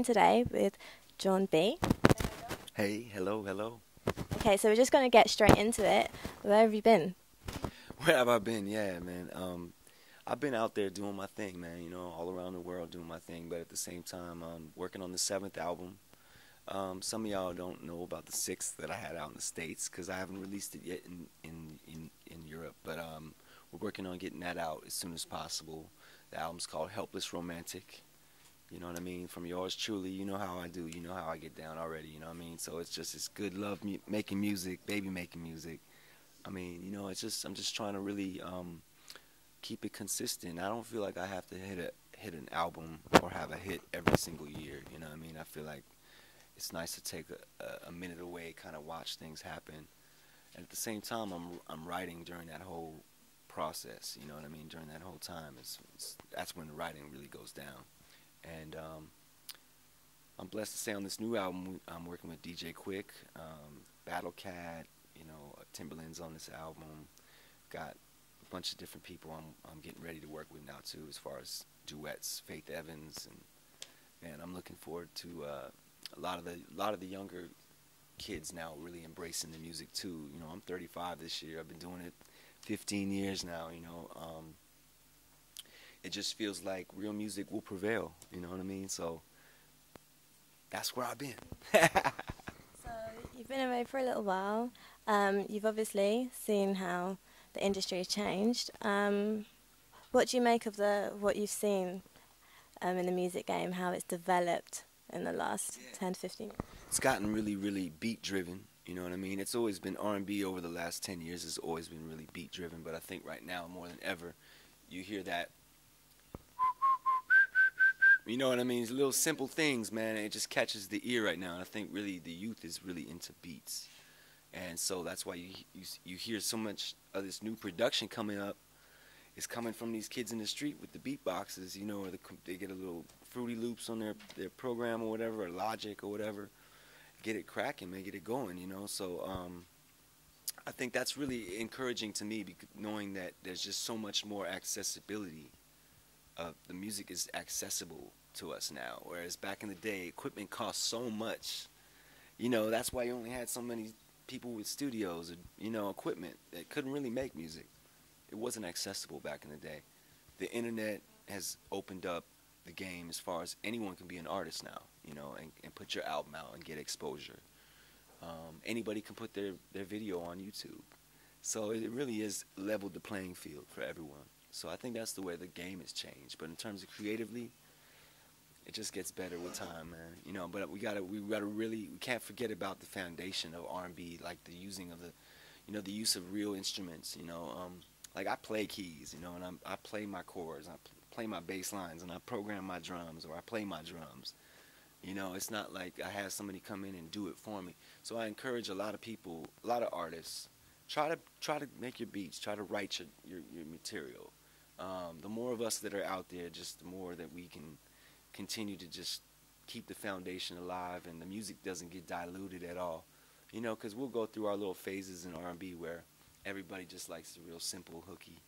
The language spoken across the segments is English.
today with Jon B. Hey, hello, hello. Okay, so we're just going to get straight into it. Where have you been? Where have I been? Yeah, man. I've been out there doing my thing, man. You know, all around the world doing my thing. But at the same time, working on the seventh album. Some of y'all don't know about the sixth that I had out in the States because I haven't released it yet in Europe. But we're working on getting that out as soon as possible. The album's called Helpless Romantic. You know what I mean? From yours truly, you know how I do. You know how I get down already. You know what I mean? So it's good love making music, baby making music. I mean, you know, I'm just trying to really keep it consistent. I don't feel like I have to hit an album or have a hit every single year. You know what I mean? I feel like it's nice to take a minute away, kind of watch things happen, and at the same time, I'm writing during that whole process. You know what I mean? During that whole time, that's when the writing really goes down. And I'm blessed to say on this new album, I'm working with DJ Quick, Battle Cat, you know, Timberland's on this album. Got a bunch of different people I'm getting ready to work with now too, as far as duets, Faith Evans, and I'm looking forward to a lot of the younger kids now really embracing the music too. You know, I'm 35 this year. I've been doing it 15 years now. You know, it just feels like real music will prevail. You know what I mean? So that's where I've been. So you've been away for a little while. You've obviously seen how the industry has changed. What do you make of what you've seen in the music game, how it's developed in the last 10 to 15 years? It's gotten really, really beat driven. You know what I mean? It's always been R&B over the last 10 years. It's always been really beat driven. But I think right now more than ever, you hear that. You know what I mean? It's little simple things, man. It just catches the ear right now. And I think really the youth is really into beats. And so that's why you hear so much of this new production coming up. It's coming from these kids in the street with the beatboxes, you know, or they get a little Fruity Loops on their program or whatever, or Logic or whatever. Get it cracking, man, get it going, you know. So I think that's really encouraging to me, knowing that there's just so much more accessibility. The music is accessible to us now, whereas back in the day, equipment cost so much. You know, that's why you only had so many people with studios, or, you know, equipment that couldn't really make music. It wasn't accessible back in the day. The internet has opened up the game as far as anyone can be an artist now, you know, and put your album out and get exposure. Anybody can put their video on YouTube. So it really is leveled the playing field for everyone. So I think that's the way the game has changed. But in terms of creatively, it just gets better with time, man. You know, but we can't forget about the foundation of R&B, like the using of the use of real instruments, you know. Like I play keys, you know, and I play my chords, I play my bass lines, and I program my drums, or I play my drums. You know, it's not like I have somebody come in and do it for me. So I encourage a lot of people, a lot of artists, try to make your beats, try to write your material. The more of us that are out there, just the more that we can continue to just keep the foundation alive, and the music doesn't get diluted at all. You know, because we'll go through our little phases in R&B where everybody just likes the real simple, hooky,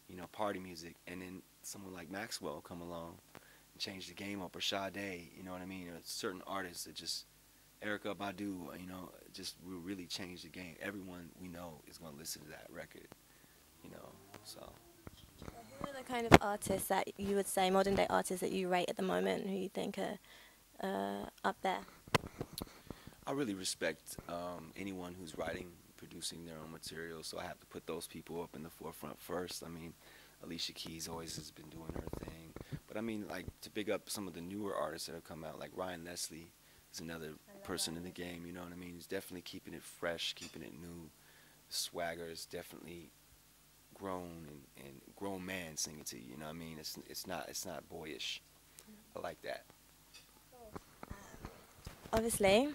you know, party music. And then someone like Maxwell come along and change the game up, or Sade, you know what I mean? Or certain artists that just, Erykah Badu, you know, just will really change the game. Everyone we know is going to listen to that record, you know, so. Who are the kind of artists that you would say, modern day artists that you rate at the moment, who you think are up there? I really respect anyone who's writing, producing their own material, so I have to put those people up in the forefront first. I mean, Alicia Keys always has been doing her thing, but I mean, like, to big up some of the newer artists that have come out, like Ryan Leslie is another person in the game, you know what I mean? He's definitely keeping it fresh, keeping it new. The swagger is definitely grown, and grown man singing to you, you know what I mean? It's not boyish. I like that. Obviously,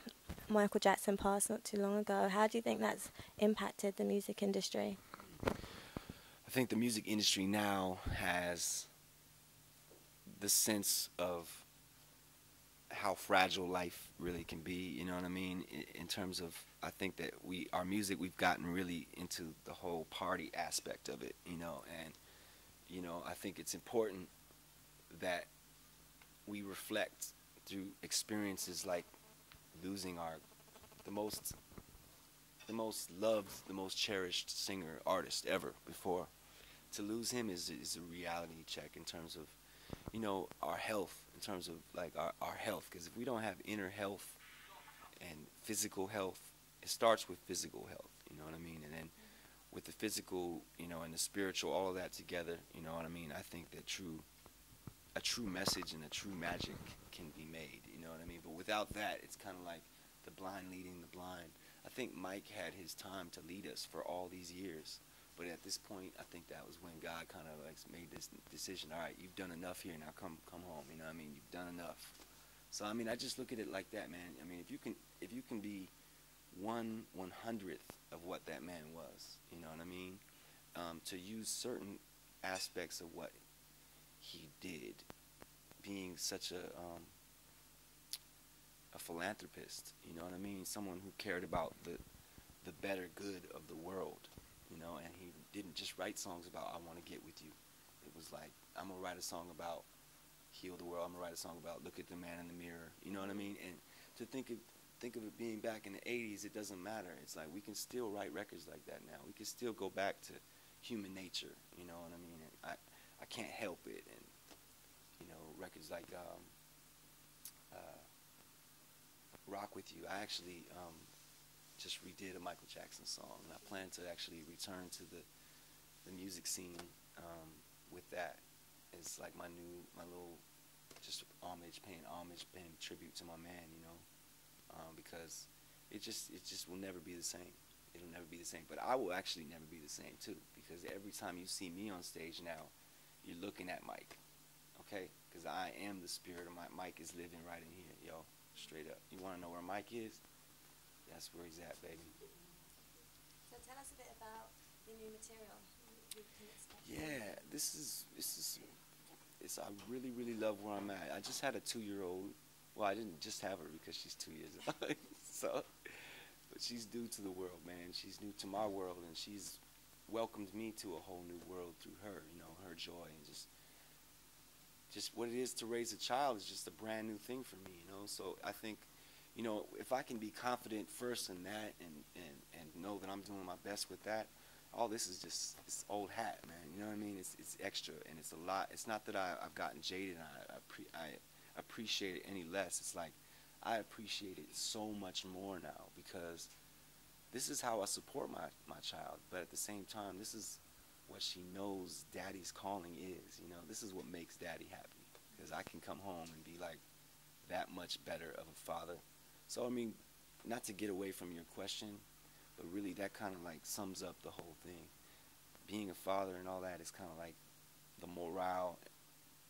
Michael Jackson passed not too long ago. How do you think that's impacted the music industry? I think the music industry now has the sense of how fragile life really can be, you know what I mean? In terms of, I think that our music, we've gotten really into the whole party aspect of it, you know, and, you know, I think it's important that we reflect through experiences like losing the most loved, the most cherished singer, artist ever before. To lose him is a reality check in terms of, you know, our health, in terms of like our health. Because if we don't have inner health and physical health, it starts with physical health, you know what I mean? And then with the physical, you know, and the spiritual, all of that together, you know what I mean? I think that a true message and a true magic can be made, you know what I mean? But without that, it's kind of like the blind leading the blind. I think Mike had his time to lead us for all these years. But at this point, I think that was when God kind of like made this decision. All right, you've done enough here. Now come home. You know what I mean? You've done enough. So I mean, I just look at it like that, man. I mean, if you can be 1/100th of what that man was, you know what I mean? To use certain aspects of what he did, being such a philanthropist, you know what I mean? Someone who cared about the better good of the world, you know, and he didn't just write songs about I want to get with you. It was like, I'm going to write a song about heal the world. I'm going to write a song about look at the man in the mirror, you know what I mean? And to think of it being back in the 80s, it doesn't matter. It's like we can still write records like that now. We can still go back to human nature, you know what I mean? And I can't help it. And, you know, records like Rock With You. I actually just redid a Michael Jackson song, and I plan to actually return to the music scene with that. It's like my little just paying homage, paying tribute to my man, you know, because it just will never be the same. It'll never be the same. But I will actually never be the same too, because every time you see me on stage now, you're looking at Mike, okay? Because I am the spirit of Mike is living right in here, yo, straight up. You want to know where Mike is? That's where he's at, baby. So tell us a bit about the new material. Yeah, I really love where I'm at. I just had a 2-year-old. Well, I didn't just have her because she's 2 years old. So, but she's new to the world, man. She's new to my world, and she's welcomed me to a whole new world through her. You know, her joy and just what it is to raise a child is just a brand new thing for me. You know, so I think, you know, if I can be confident first in that and know that I'm doing my best with that, all this is just it's old hat, man. You know what I mean? It's extra, and it's a lot. It's not that I've gotten jaded and I appreciate it any less. It's like I appreciate it so much more now, because this is how I support my child. But at the same time, this is what she knows daddy's calling is. You know, this is what makes daddy happy, because I can come home and be like that much better of a father. So I mean, not to get away from your question, but really that kind of like sums up the whole thing. Being a father and all that is kind of like the morale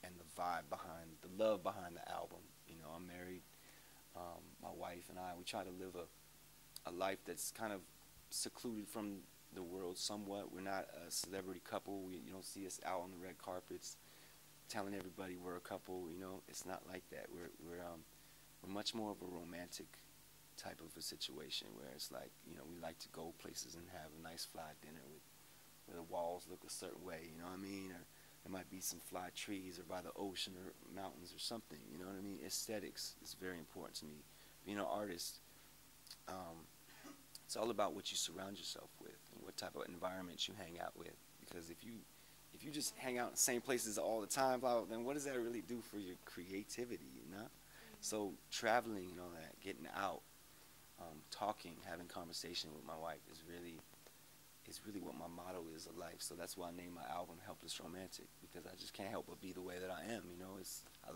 and the vibe behind, the love behind the album. You know, I'm married. My wife and I, we try to live a life that's kind of secluded from the world somewhat. We're not a celebrity couple. You don't see us out on the red carpets telling everybody we're a couple. You know, it's not like that. We're much more of a romantic type of a situation, where it's like, you know, we like to go places and have a nice fly dinner where the walls look a certain way, you know what I mean? Or there might be some fly trees, or by the ocean or mountains or something, you know what I mean? Aesthetics is very important to me. Being an artist, it's all about what you surround yourself with and what type of environment you hang out with. Because if you just hang out in the same places all the time, then what does that really do for your creativity, you know? So traveling and all that, getting out, talking, having conversation with my wife is really what my motto is of life. So that's why I named my album Helpless Romantic, because I just can't help but be the way that I am, you know. I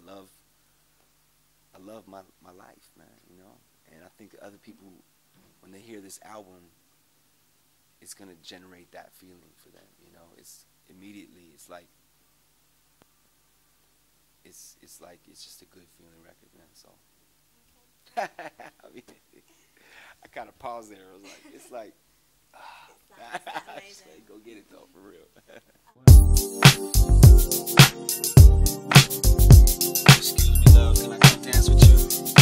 love my life, man, you know. And I think other people, when they hear this album, it's gonna generate that feeling for them, you know. It's like it's just a good feeling record, man. So I mean, I kind of paused there. I was like, it's like, go get it though, for real. Excuse me, love, can I come dance with you?